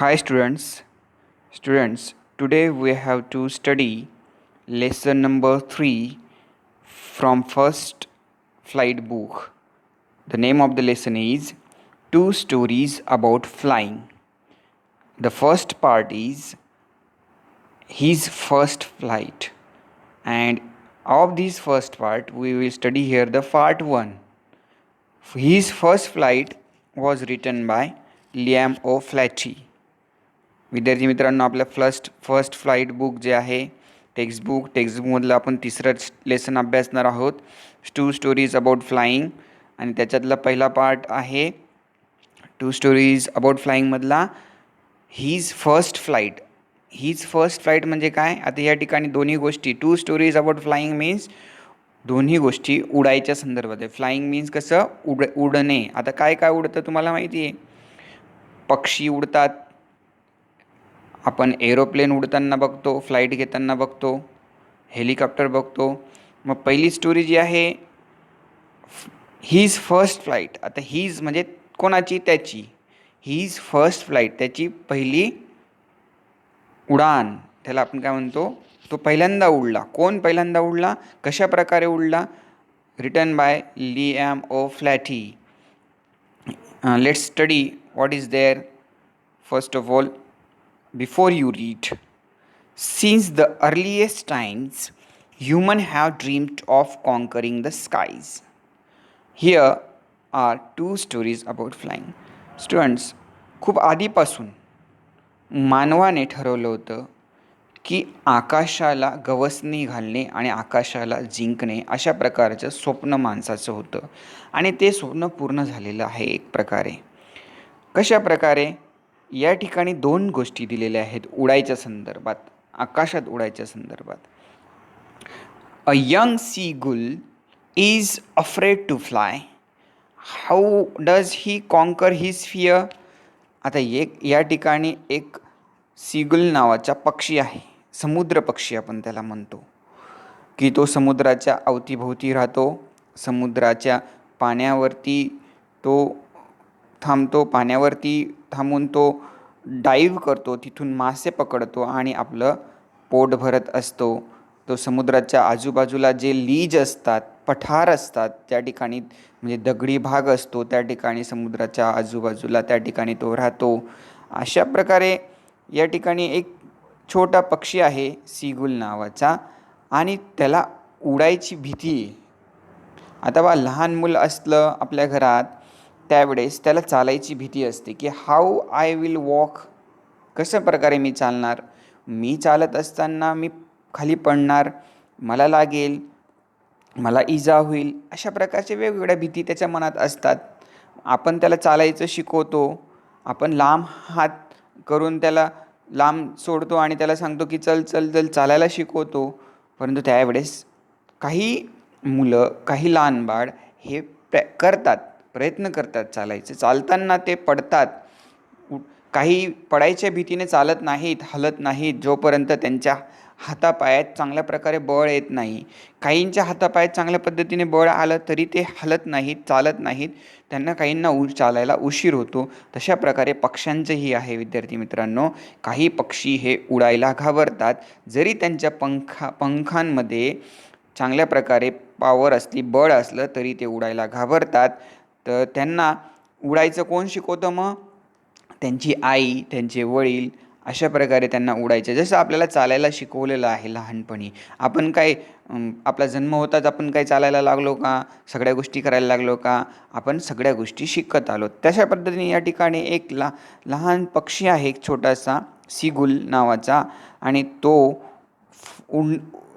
Hi students, today we have to study lesson number 3 from first flight book. The name of the lesson is Two Stories About Flying. The first part is his first flight, and of this first part we will study here the part 1. His first flight was written by Liam O'Flaherty. विद्यार्थी मित्रांनो, आपल्या first flight book जे आहे टेक्स्टबुकमधलं आपण तिसरं lesson अभ्यासणार आहोत, to stories about flying. आणि त्याच्यातला पहिला पार्ट आहे टू स्टोरीज अबाउट फ्लाईंगमधला हीज फर्स्ट फ्लाईट म्हणजे काय? आता या ठिकाणी दोन्ही गोष्टी, two stories about flying means दोन्ही गोष्टी उडायच्या संदर्भात आहे. फ्लाईंग मीन्स कसं उडणे. आता काय काय उडतं तुम्हाला माहिती आहे? पक्षी उडतात, आपण एरोप्लेन उडताना बघतो, फ्लाईट घेताना बघतो, हेलिकॉप्टर बघतो. मग पहिली स्टोरी जी आहे हीज फर्स्ट फ्लाईट. आता हीज म्हणजे कोणाची? त्याची. हीज फर्स्ट फ्लाईट, त्याची पहिली उडान, त्याला आपण काय म्हणतो? तो पहिल्यांदा उडला. कोण पहिल्यांदा उडला? कशा प्रकारे उडला? Written by Liam O'Flaherty. Let's study what is there. First of all, before you read, since the earliest times humans have dreamed of conquering the skies. Here are two stories about flying. Students, खूप आधीपासून मानवाने ठरवलं होतं की आकाशाला गवसणी घालणे आणि आकाशाला जिंकणे अशा प्रकारचं स्वप्न माणसाचं होतं, आणि ते स्वप्न पूर्ण झालेलं आहे एक प्रकारे. कशा प्रकारे? या ठिकाणी दोन गोष्टी दिलेल्या आहेत उडायच्या संदर्भात, आकाशात उडायच्या संदर्भात. A young seagull is afraid to fly. How does he conquer his fear? आता या ठिकाणी एक सीगुल नावाचा पक्षी आहे, समुद्र पक्षी आपण त्याला म्हणतो, की तो समुद्राच्या अवतीभोवती राहतो, समुद्राच्या पाण्यावरती तो थांबतो, पाण्यावरती थांबून तो डाईव्ह करतो, तिथून मासे पकडतो आणि आपलं पोट भरत असतो. तो समुद्राच्या आजूबाजूला जे लीज असतात, पठार असतात, त्या ठिकाणी म्हणजे दगडी भाग असतो, त्या ठिकाणी समुद्राच्या आजूबाजूला त्या ठिकाणी तो राहतो. अशा प्रकारे या ठिकाणी एक छोटा पक्षी आहे सीगुल नावाचा, आणि त्याला उडायची भीती आहे. आता बा लहान मूल असलं आपल्या घरात, त्यावेळेस त्याला चालायची भीती असते की हाऊ आय विल वॉक, कशा प्रकारे मी चालणार, मी चालत असताना मी खाली पडणार, मला लागेल, मला इजा होईल, अशा प्रकारच्या वेगवेगळ्या भीती त्याच्या मनात असतात. आपण त्याला चालायचं शिकवतो, आपण लांब हात करून त्याला लांब सोडतो आणि त्याला सांगतो की चल चल चल चालायला शिकवतो. परंतु त्यावेळेस काही मुलं, काही लहान बाळ हे प्रयत्न करतात चालायचे, चालताना ते पडतात. काही पडायच्या भीतीने चालत नाहीत, हलत नाहीत, जोपर्यंत त्यांच्या हातापायात चांगल्या प्रकारे बळ येत नाही. काहींच्या हातापायात चांगल्या पद्धतीने बळ आलं तरी ते हलत नाहीत, चालत नाहीत, त्यांना काहींना चालायला उशीर होतो. तशा प्रकारे पक्ष्यांचंही आहे विद्यार्थी मित्रांनो. काही पक्षी हे उडायला घाबरतात, जरी त्यांच्या पंखांमध्ये चांगल्या प्रकारे पॉवर असली, बळ असलं, तरी ते उडायला घाबरतात. तर त्यांना उडायचं कोण शिकवतं? मग त्यांची आई, त्यांचे वडील. अशा प्रकारे त्यांना उडायचं, जसं आपल्याला चालायला शिकवलेलं आहे लहानपणी. आपण काय आपला जन्म होताच आपण काय चालायला लागलो का? सगळ्या गोष्टी करायला लागलो का? आपण सगळ्या गोष्टी शिकत आलो. तशा पद्धतीने या ठिकाणी एक लहान पक्षी आहे, एक छोटासा सीगुल नावाचा, आणि तो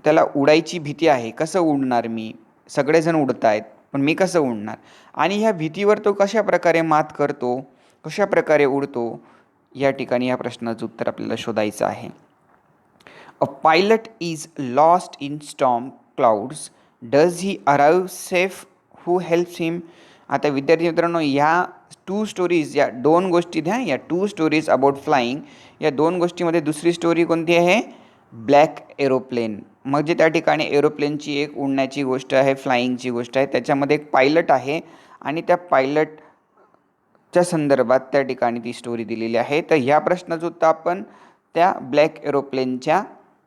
त्याला उडायची भीती आहे. कसं उडणार मी? सगळेजण उडत आहेत, पण मी कसं उडणार? आणि ह्या भीतीवर तो कशा प्रकारे मात करतो, कशा प्रकारे उडतो, या ठिकाणी या प्रश्नाचं उत्तर आपल्याला शोधायचं आहे. A pilot is lost in storm clouds, does he arrive safe, who helps him? आता विद्यार्थी मित्रांनो, या टू स्टोरीज, या दोन गोष्टी द्या, या टू स्टोरीज अबाउट फ्लाईंग, या दोन गोष्टीमध्ये दुसरी स्टोरी कोणती आहे? Black aeroplane. म्हणजे त्या ठिकाणी एरोप्लेनची एक उडण्याची गोष्ट आहे, फ्लाईंगची गोष्ट आहे. त्याच्यामध्ये एक पायलट आहे, आणि त्या पायलट च्या संदर्भात त्या ठिकाणी ती स्टोरी दिलेली आहे. तर ह्या प्रश्नाचं उत्तर आपण त्या ब्लॅक एरोप्लेनच्या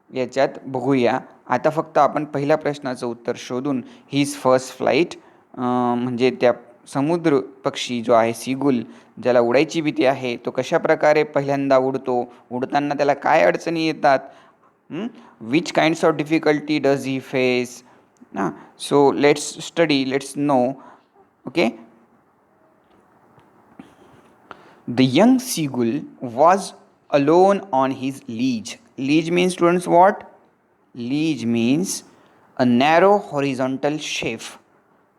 याच्यात बघूया. आता फक्त आपण पहिल्या प्रश्नाचं उत्तर शोधून हिज फर्स्ट फ्लाईट म्हणजे त्या समुद्र पक्षी जो आहे सीगुल, ज्याला उडायची भीती आहे, तो कशा प्रकारे पहिल्यांदा उडतो, उडताना त्याला काय अडचणी येतात, which kinds of difficulty does he face. So let's study, let's no. Okay. The young seagull was alone on his ledge. Ledge means, students, what? Ledge means a narrow horizontal shape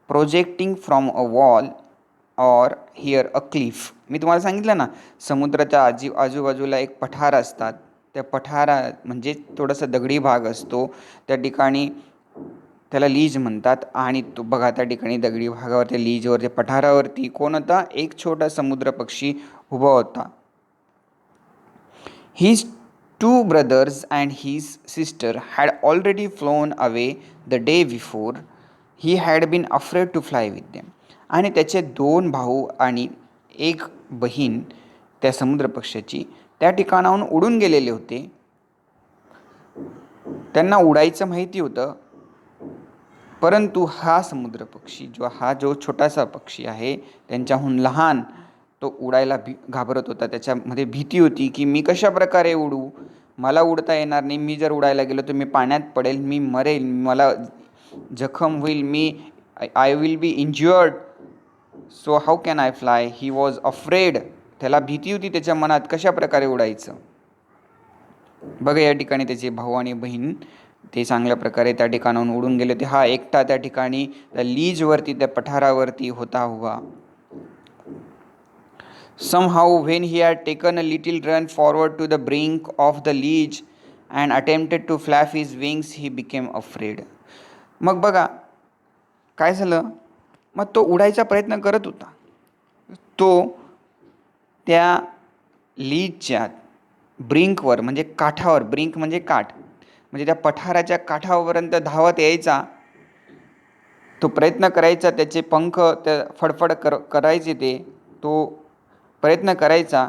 projecting from a wall or here a cliff. मी तुम्हाला सांगितलं ना, समुद्राच्या आजूबाजूला एक पठार असतात. त्या पठारा म्हणजे थोडासा दगडी भाग असतो, त्या ठिकाणी त्याला लीज म्हणतात. आणि तो बघा, त्या ठिकाणी दगडी भागावरती लीजवरती पठारावरती कोण होता? एक छोटा समुद्र पक्षी उभा होता. His two brothers and his sister had already flown away the day before. He had been afraid to fly with them. आणि त्याचे 2 भाऊ आणि एक बहीण त्या समुद्र पक्षाची त्या ठिकाणाहून उडून गेलेले होते. त्यांना उडायचं माहिती होतं, परंतु हा समुद्र पक्षी जो छोटासा पक्षी आहे, त्यांच्याहून लहान, तो उडायला घाबरत होता. त्याच्यामध्ये भीती होती की मी कशा प्रकारे उडू, मला उडता येणार नाही, मी जर उडायला गेलो तर मी पाण्यात पडेल, मी मरेल, मला जखम होईल, I will be injured, so how can I fly. He was afraid. त्याला भीती होती त्याच्या मनात, कशा प्रकारे उडायचं. बघा, या ठिकाणी त्याचे भाऊ आणि बहीण ते चांगल्या प्रकारे त्या ठिकाणाहून उडून गेले होते. हा एकटा त्या ठिकाणी त्या लीजवरती, त्या पठारावरती होता उभा. Somehow, when he had taken a little run forward to the brink of the ledge and attempted to flap his wings, he became afraid. मग बघा काय झालं, मग तो उडायचा प्रयत्न करत होता. तो त्या लीजच्या ब्रिंकवर म्हणजे काठावर, ब्रिंक म्हणजे काठ, म्हणजे त्या पठाराच्या काठापर्यंत धावत यायचा. तो प्रयत्न करायचा, त्याचे पंख त्या फडफड करायचे, तो प्रयत्न करायचा,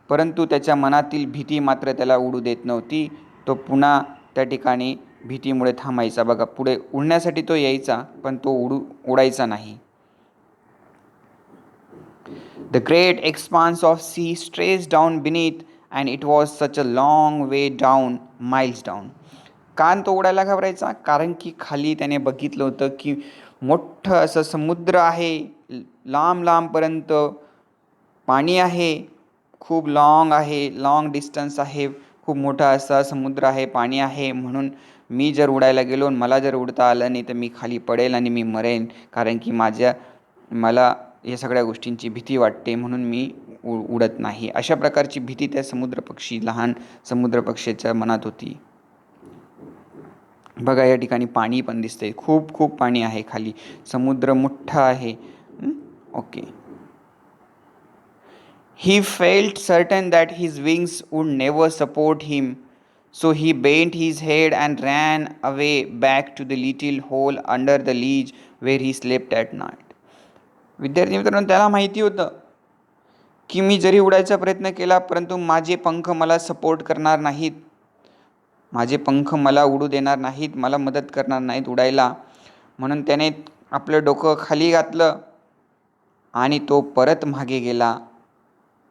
परंतु त्याच्या मनातील भीती मात्र त्याला उडू देत नव्हती. तो पुन्हा त्या ठिकाणी भीतीमुळे थांबायचा. बघा, पुढे उडण्यासाठी तो यायचा, पण तो उडायचा नाही. The great expanse of sea stretched down beneath and it was such a long way down, miles down. का तो उडायला घाबरायचा? कारण की खाली त्याने बघितलं होतं की मोठं असं समुद्र आहे, लांब लांबपर्यंत पाणी आहे, खूप लॉंग आहे, लॉंग डिस्टन्स आहे, खूप मोठा असा समुद्र आहे, पाणी आहे. म्हणून मी जर उडायला गेलो, मला जर उडता आलं नाही तर मी खाली पडेल आणि मी मरेन, कारण की मला या सगळ्या गोष्टींची भीती वाटते, म्हणून मी उडत नाही. अशा प्रकारची भीती त्या लहान समुद्र पक्षीच्या मनात होती. बघा, या ठिकाणी पाणी पण दिसतंय, खूप खूप पाणी आहे खाली, समुद्र मोठा आहे. Okay. He felt certain that his wings would never support him, so he bent his head and ran away back to the little hole under the ledge where he slept at night. विद्यार्थी मित्रांनो, त्याला माहिती होतं की मी जरी उडायचा प्रयत्न केला, परंतु माझे पंख मला सपोर्ट करणार नाहीत, माझे पंख मला उडू देणार नाहीत, मला मदत करणार नाहीत उडायला. म्हणून त्याने आपलं डोकं खाली घातलं आणि तो परत मागे गेला.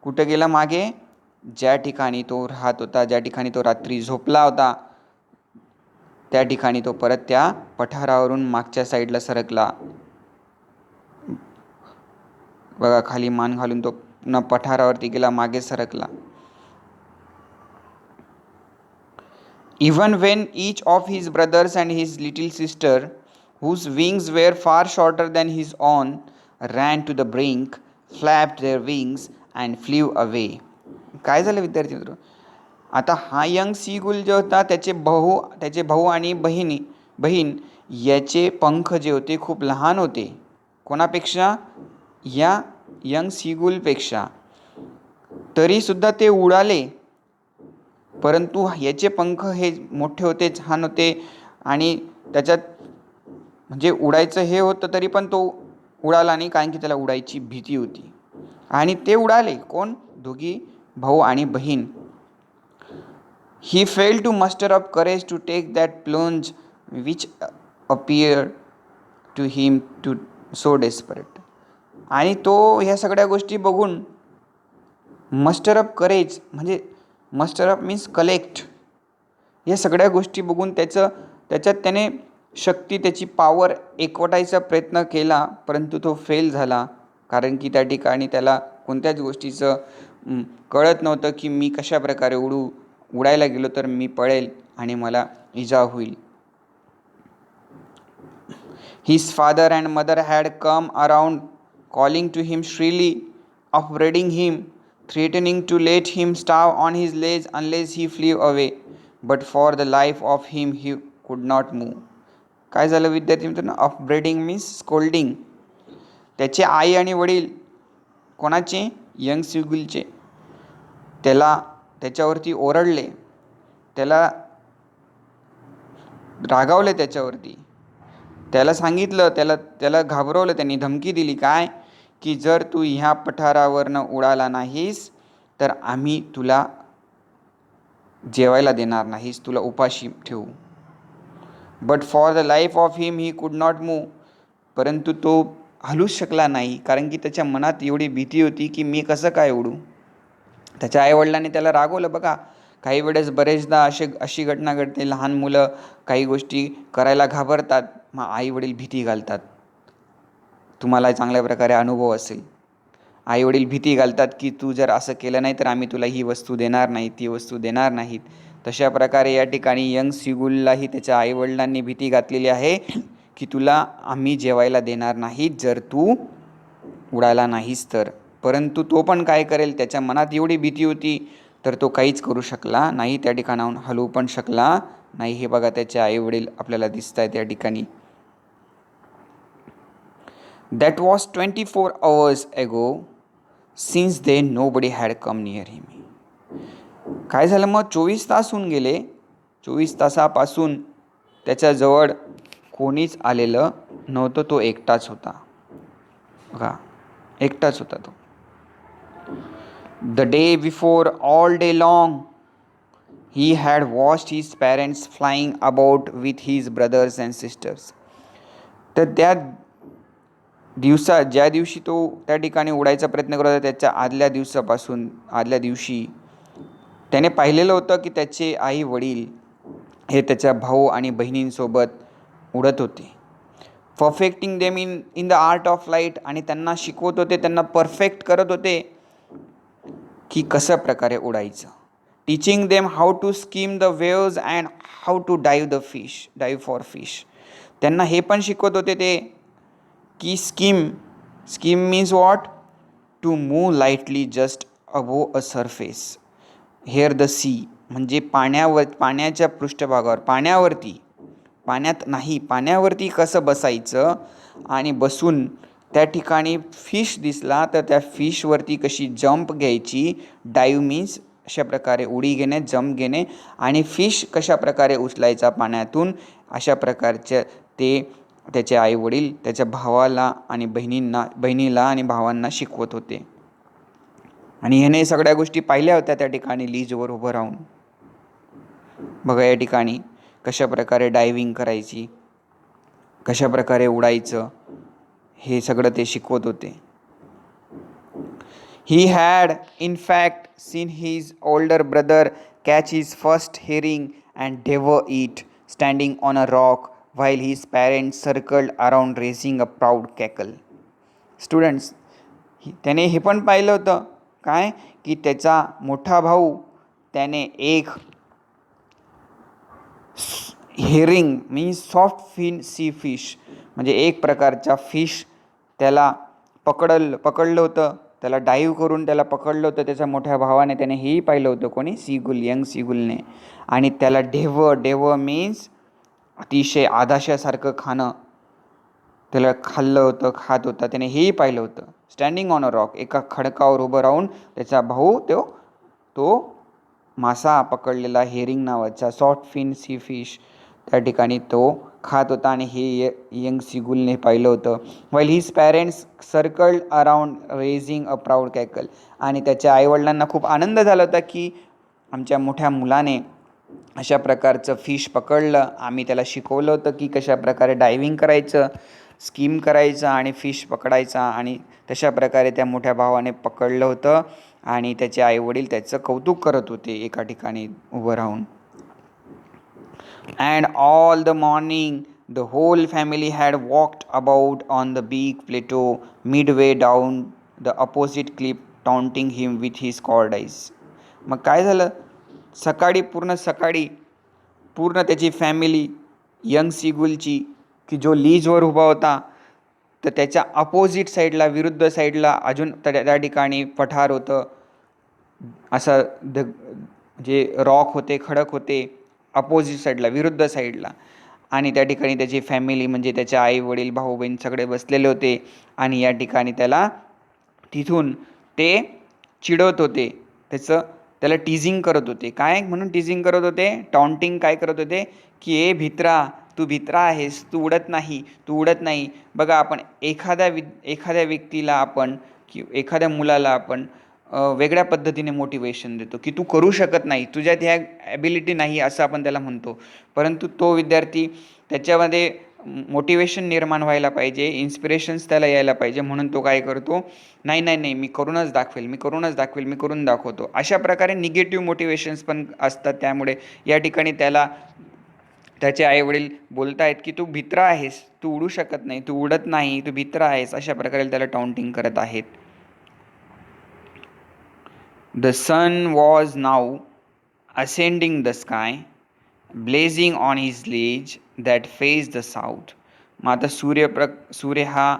कुठं गेला? मागे, ज्या ठिकाणी तो राहत होता, ज्या ठिकाणी तो रात्री झोपला होता, त्या ठिकाणी तो परत त्या पठारावरून मागच्या साईडला सरकला. बघा, खाली मान घालून तो पुन्हा पठारावरती गेला, मागे सरकला. Even when each of his brothers and his little sister, whose wings were far shorter than his own, ran to the brink, flapped their wings and flew away. काय झालं विद्यार्थी मित्र? आता हा यंग सीगुल जो होता, त्याचे भाऊ आणि बहीण याचे पंख जे होते खूप लहान होते. कोणापेक्षा? या यंग सीगुलपेक्षा. तरीसुद्धा ते उडाले, परंतु याचे पंख हे मोठे होते, छान होते, आणि त्याच्यात म्हणजे उडायचं हे होतं, तरी पण तो उडाला नाही, कारण की त्याला उडायची भीती होती. आणि ते उडाले. कोण? दोघी भाऊ आणि बहीण. He failed to muster up courage to take that plunge which appear to him to so desperate. आणि तो ह्या सगळ्या गोष्टी बघून मस्टर अप करेज म्हणजे मस्टर अप मीन्स कलेक्ट, या सगळ्या गोष्टी बघून त्याच्यात त्याने शक्ती, त्याची पॉवर एकवटायचा प्रयत्न केला, परंतु तो फेल झाला. कारण की त्या ठिकाणी त्याला कोणत्याच गोष्टीचं कळत नव्हतं की मी कशा प्रकारे उडायला गेलो तर मी पळेल आणि मला इजा होईल. His father and mother had come around, calling to him shrilly, upbraiding him, threatening to let him starve on his legs unless he flew away. But for the life of him he could not move. काय झालं विद्यार्थी मित्रांनो? अपब्रेडिंग means scolding. त्याचे आई आणि वडील कोणाचे? Young सिगुलचे. त्याच्यावरती ओरडले, त्याला रागावले, त्याच्यावरती त्याला सांगितलं, त्याला घाबरवलं, त्यांनी धमकी दिली. काय? की जर तू ह्या पठारावरनं उडाला नाहीस तर आम्ही तुला जेवायला देणार नाहीस, तुला उपाशी ठेवू. But for the life of him he could not move. परंतु तो हलूच शकला नाही, कारण की त्याच्या मनात एवढी भीती होती की मी कसं काय उडू. त्याच्या आईवडिलांनी त्याला रागवलं. बघा, काही वेळेस बरेचदा अशी घटना घडते, लहान मुलं काही गोष्टी करायला घाबरतात, मग आईवडील भीती घालतात. तुम्हाला चांगल्या प्रकारे अनुभव असेल. आईवडील भीती घालतात की तू जर असं केलं नाही तर आम्ही तुला ही वस्तू देणार नाही, ती वस्तू देणार नाहीत. तशा प्रकारे या ठिकाणी यंग सिगुललाही त्याच्या आईवडिलांनी भीती घातलेली आहे की तुला आम्ही जेवायला देणार नाहीत जर तू उडाला नाहीस तर. परंतु तो पण काय करेल, त्याच्या मनात एवढी भीती होती तर तो काहीच करू शकला नाही, त्या ठिकाणाहून हलवू पण शकला नाही. हे बघा, त्याचे आईवडील आपल्याला दिसत आहेत या ठिकाणी. That was 24 hours ago. Since then nobody had come near him. काय झालं मग? 24 तास होऊन गेले. 24 तासापासून त्याच्याजवळ कोणीच आलेलं नव्हतं. तो एकटाच होता. बघा, एकटाच होता तो. The day before, all day long, he had watched his parents flying about with his brothers and sisters. तर त्या ज्या दिवशी तो त्या ठिकाणी उडायचा प्रयत्न करत होता, त्याच्या आदल्या दिवशी त्याने पाहिलेलं होतं की त्याचे आई वडील हे त्याच्या भाऊ आणि बहिणींसोबत उडत होते. Perfecting them in the art of flight. आणि त्यांना शिकवत होते, त्यांना परफेक्ट करत होते की कसं प्रकारे उडायचं. Teaching them how to skim the waves and how to dive for fish. त्यांना हे पण शिकवत होते ते की skim means what? To move lightly just above a surface. Here the sea म्हणजे पाण्याच्या पृष्ठभागावर, पाण्यात नाही, पाण्यावरती कसं बसायचं आणि बसून त्या ठिकाणी फिश दिसला तर त्या फिशवरती कशी जंप घ्यायची. डाईव्ह मीन्स अशा प्रकारे उडी घेणे, जंप घेणे. आणि फिश कशा प्रकारे उचलायचा पाण्यातून, अशा प्रकारचे ते त्याचे आईवडील त्याच्या भावाला आणि बहिणीला आणि भावांना शिकवत होते. आणि ह्याने सगळ्या गोष्टी पाहिल्या होत्या त्या ठिकाणी लीजवर उभं राहून. बघा या ठिकाणी कशा प्रकारे डायव्हिंग करायची, कशा प्रकारे उडायचं, हे सगळं ते शिकवत होते. He had in fact seen his older brother catch his first herring and devour it standing on a rock while his parents circled around raising a proud cackle. Students, त्याने हे पण पाहिलं होतं काय की त्याचा मोठा भाऊ त्याने एक herring means soft fin sea fish म्हणजे एक प्रकारचा फिश त्याला पकडलं होतं, त्याला डाईव्ह करून त्याला पकडलं होतं त्याच्या मोठ्या भावाने. त्याने हेही पाहिलं होतं. कोणी? यंग सिगुलने. आणि त्याला डेव्ह मीन्स अतिशय आधाशासारखं खाणं, त्याला खात होता. त्याने हेही पाहिलं होतं. स्टँडिंग ऑन अ रॉक, एका खडकावर उभं राहून त्याचा भाऊ तो मासा पकडलेला हेरिंग नावाचा सॉफ्ट फिन सी फिश त्या ठिकाणी तो खात होता आणि हे यंग सीगुलने पाहिलं होतं. While his parents circled around raising a proud cackle. आणि त्याच्या आईवडिलांना खूप आनंद झाला होता की आमच्या मोठ्या मुलाने अशा प्रकारचं फिश पकडलं. आम्ही त्याला शिकवलं होतं की कशा प्रकारे डायव्हिंग करायचं, स्कीम करायचं आणि फिश पकडायचा, आणि तशा प्रकारे त्या मोठ्या भावाने पकडलं होतं आणि त्याचे आईवडील त्याचं कौतुक करत होते एका ठिकाणी उभं राहून. And all the morning the whole family had walked about on the big plateau midway down the opposite cliff, taunting him with his cold eyes. मग काय झालं, सकाळी पूर्ण त्याची फॅमिली यंग सीगुलची, की जो लीजवर उभा होता, तर त्याच्या अपोजिट साईडला, विरुद्ध साईडला अजून त्या ठिकाणी पठार होतं, असं जे रॉक होते, खडक होते अपोजिट साईडला, विरुद्ध साईडला. आणि त्या ठिकाणी त्याची फॅमिली म्हणजे त्याचे आई वडील भाऊ बहीण सगळे बसलेले होते. आणि या ठिकाणी तिथून ते चिडवत होते, त्याला टीजिंग करत होते. काय म्हणून टीजिंग करत होते? टॉन्टिंग काय करत होते की ए भित्रा, तू भित्रा आहेस, तू उडत नाही. बघा, आपण एखाद्या व्यक्तीला आपण की एखाद्या मुलाला आपण वेगळ्या पद्धतीने मोटिवेशन देतो की तू करू शकत नाही, तुझ्यात ह्या ॲबिलिटी नाही असं आपण त्याला म्हणतो. परंतु तो विद्यार्थी, त्याच्यामध्ये मोटिवेशन निर्माण व्हायला पाहिजे, इन्स्पिरेशन्स त्याला यायला पाहिजे, म्हणून तो काय करतो, नाही मी करूनच दाखवेल, मी करून दाखवतो. अशा प्रकारे निगेटिव्ह मोटिवेशन्स पण असतात. त्यामुळे या ठिकाणी त्याचे आईवडील बोलत आहेत की तू भित्रा आहेस, तू उडू शकत नाही, तू उडत नाही, तू भित्रा आहेस, अशा प्रकारे त्याला टाउंटिंग करत आहेत. The sun was now ascending the sky, blazing on his ledge that faced the south. मग आता सूर्य हा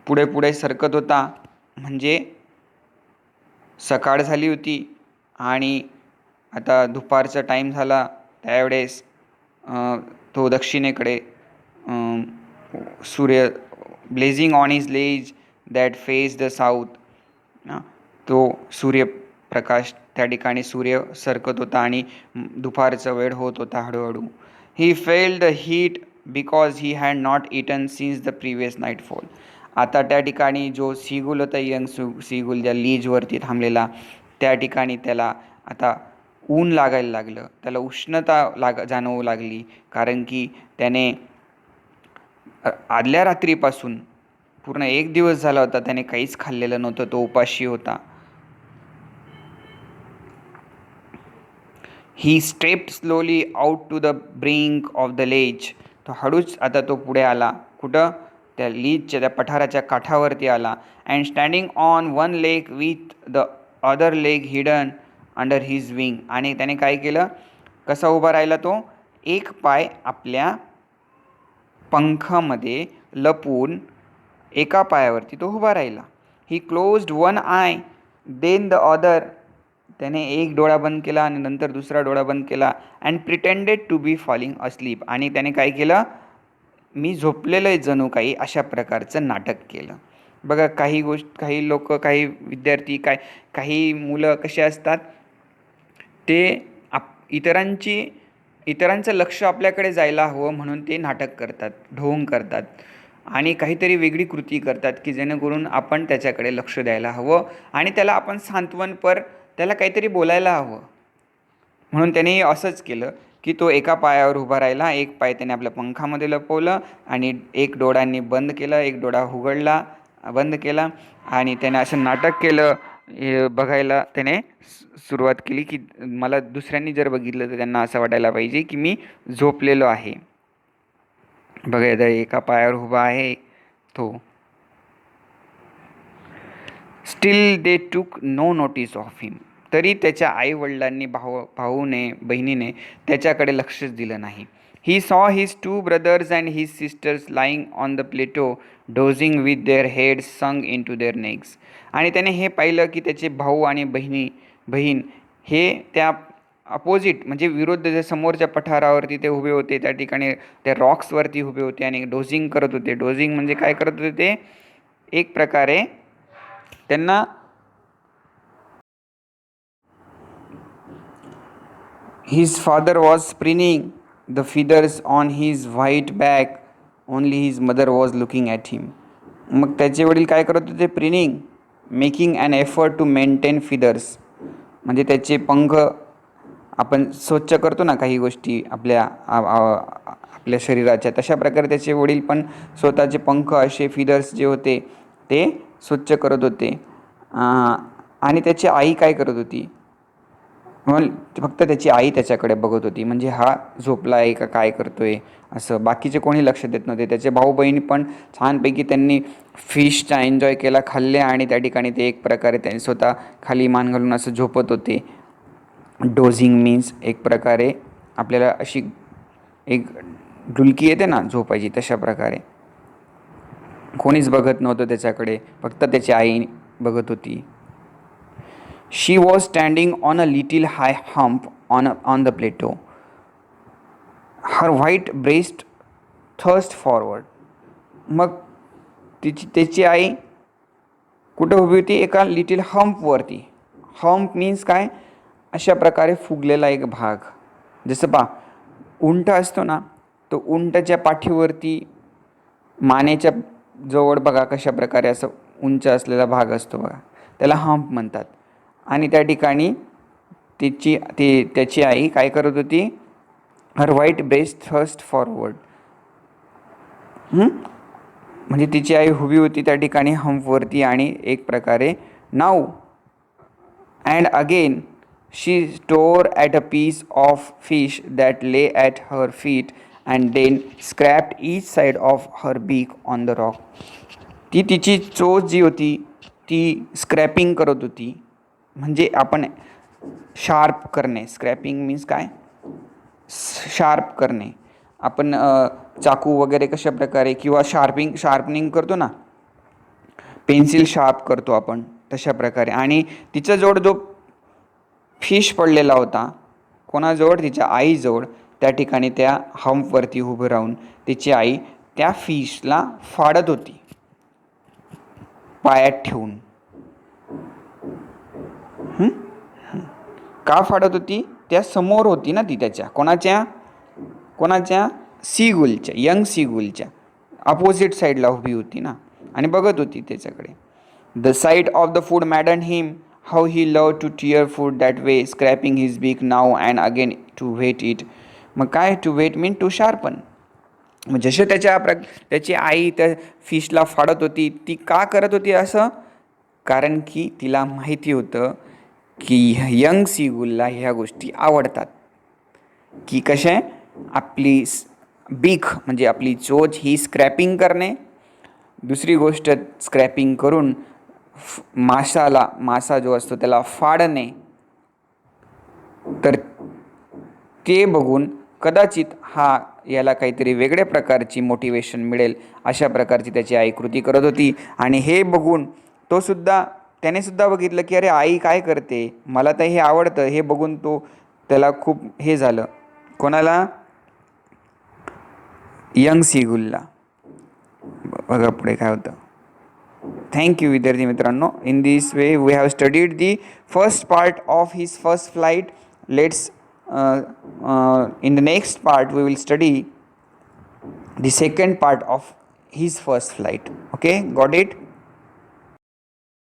पुढे सरकत होता, म्हणजे सकाळ झाली होती आणि आता दुपारचा टाईम झाला. त्यावेळेस तो दक्षिणेकडे सूर्य, blazing on his ledge that face the south, तो सूर्यप्रकाश, त्या ठिकाणी सूर्य सरकत होता आणि दुपारचा वेळ होत होता हळूहळू. He felt the heat because he had not eaten since the previous nightfall. आता त्या ठिकाणी जो सीगुल होता, यंग सीगुल ज्या लीजवरती थांबलेला, त्या ठिकाणी त्याला आता ऊन लागायला लागलं, त्याला उष्णता जाणवू लागली, कारण की त्याने आदल्या रात्रीपासून पूर्ण 1 दिवस झाला होता त्याने काहीच खाल्लेलं नव्हतं, तो उपाशी होता. He stepped slowly out to the brink of the ledge. तो हळूच आता तो पुढे आला, कुठं, त्या लीजच्या, त्या पठाराच्या काठावरती आला. And standing on one leg with the other leg hidden under his wing. आणि त्याने काय केलं, कसा उभा राहिला तो, एक पाय आपल्या पंखामध्ये लपून एका पायावरती तो उभा राहिला. He closed one eye then the other. त्याने एक डोळा बंद केला आणि नंतर दुसरा डोळा बंद केला. And pretended to be falling asleep. आणि त्याने काय केलं, मी झोपलेलं आहे जणू काही, अशा प्रकारचं नाटक केलं. बघा, काही लोक, काही विद्यार्थी, काही मुलं कसे असतात, ते इतरांचं लक्ष आपल्याकडे जायला हवं म्हणून ते नाटक करतात, ढोंग करतात आणि काहीतरी वेगळी कृती करतात की जेणेकरून आपण त्याच्याकडे लक्ष द्यायला हवं आणि त्याला आपण सांत्वनपर त्याला काहीतरी बोलायला हवं. म्हणून त्याने असंच केलं की तो एका पायावर उभा राहिला, एक पाय त्याने आपल्या पंखामध्ये लपवलं आणि एक डोळ्यांनी बंद केलं, एक डोळा उघडला, बंद केला आणि त्याने असं नाटक केलं. बघायला त्याने सुरुवात केली की मला दुसऱ्यांनी जर बघितलं तर त्यांना असं वाटायला पाहिजे की मी झोपलेलो आहे. बघा, एका पायावर उभा आहे तो. स्टील दे टूक नो नोटीस ऑफ हिम. तरी त्याच्या आईवडिलांनी, भाऊने, बहिणीने त्याच्याकडे लक्षच दिलं नाही. He saw his 2 brothers and his sisters lying on the plateau dozing with their heads sunk into their necks. आणि त्याने हे पाहिलं की त्याचे भाऊ आणि बहीण हे त्या अपोजिट, म्हणजे विरुद्ध, जे समोरच्या पठारावरती ते उभे होते, त्या ठिकाणी त्या रॉक्सवरती उभे होते आणि डोजिंग करत होते. डोजिंग म्हणजे काय करत होते ते, एक प्रकारे त्यांना his father was preening the feathers on his white back only his mother was looking at him. मग त्याचे वडील काय करत होते? Preening, making an effort to maintain feathers, म्हणजे त्याचे पंख आपण स्वच्छ करतो ना काही गोष्टी आपल्या शरीराच्या, तशा प्रकारे त्याचे वडील पण स्वतःचे पंख असे फिदर्स जे होते ते स्वच्छ करत होते. आणि त्याची आई काय करत होती? फक्त त्याची आई त्याच्याकडे बघत होती, म्हणजे हा झोपला आहे का काय करतोय असं. बाकीचे कोणी लक्ष देत नव्हते. त्याचे भाऊ बहिणी पण छानपैकी त्यांनी फिशचा एन्जॉय केला, खाल्ले आणि त्या ठिकाणी ते एक प्रकारे त्यांनी स्वतः खाली मान घालून असं झोपत होते. डोझिंग मीन्स एक प्रकारे आपल्याला अशी एक डुलकी येते ना झोपायची, तशा प्रकारे. कोणीच बघत नव्हतं त्याच्याकडे, फक्त त्याची आई बघत होती. She was standing on a little high hump on the plateau. Her white breast thrust forward. मग त्याची आई कुठं उभी होती? एका लिटिल हम्पवरती. हम्प मीन्स काय? अशा प्रकारे फुगलेला एक भाग. जसं उंट असतो ना, तो उंटाच्या पाठीवरती मानेच्या जवळ बघा कशा प्रकारे असं उंच असलेला भाग असतो बघा, त्याला हम्प म्हणतात. आणि त्या ठिकाणी त्याची आई काय करत होती? हर व्हाईट ब्रेस्ट थर्स्ट फॉरवर्ड. म्हणजे तिची आई उभी होती त्या ठिकाणी हम्पवरती आणि एक प्रकारे now. And again she tore at a piece of fish that lay at her feet and then scraped each side of her beak on the rock. ती तिची चोच जी होती ती स्क्रॅपिंग करत होती, म्हणजे आपण शार्प करणे. स्क्रॅपिंग मीन्स काय? शार्प करणे. आपण चाकू वगैरे कशा प्रकारे किंवा शार्पनिंग करतो ना, पेन्सिल शार्प करतो आपण, तशा प्रकारे. आणि तिच्याजवळ जो फिश पडलेला होता, कोणाजवळ? तिच्या आईजवळ. त्या ठिकाणी त्या हम्पवरती उभं राहून तिची आई त्या फिशला फाडत होती पायात ठेवून. का फाडत होती? त्या समोर होती ना ती त्याच्या. कोणाच्या? सीगुलच्या, यंग सीगुलच्या अपोजिट साईडला उभी होती ना आणि बघत होती त्याच्याकडे. The sight of the food maddened him how he love to tear food that way, scraping his beak now and again to whet it. मग काय? To whet mean to sharpen. मग जसे त्याची आई त्या फिशला फाडत होती, ती का करत होती असं? कारण की तिला माहिती होतं की यंग सीगुलला ह्या गोष्टी आवडतात, की कसे आपली बीक म्हणजे आपली चोच ही स्क्रॅपिंग करणे. दुसरी गोष्ट, स्क्रॅपिंग करून मासा जो असतो त्याला फाडणे. तर ते बघून कदाचित याला काहीतरी वेगळ्या प्रकारची मोटिवेशन मिळेल, अशा प्रकारची त्याची आई कृती करत होती. आणि हे बघून त्याने सुद्धा बघितलं की अरे आई काय करते, मला तर हे आवडतं. हे बघून त्याला खूप हे झालं. कोणाला? यंग सीगुलला. बघा पुढे काय होतं. थँक्यू विद्यार्थी मित्रांनो. In this way we have studied the first part of his first flight. Let's in the next part we will study the second part of his first flight. Okay, got it?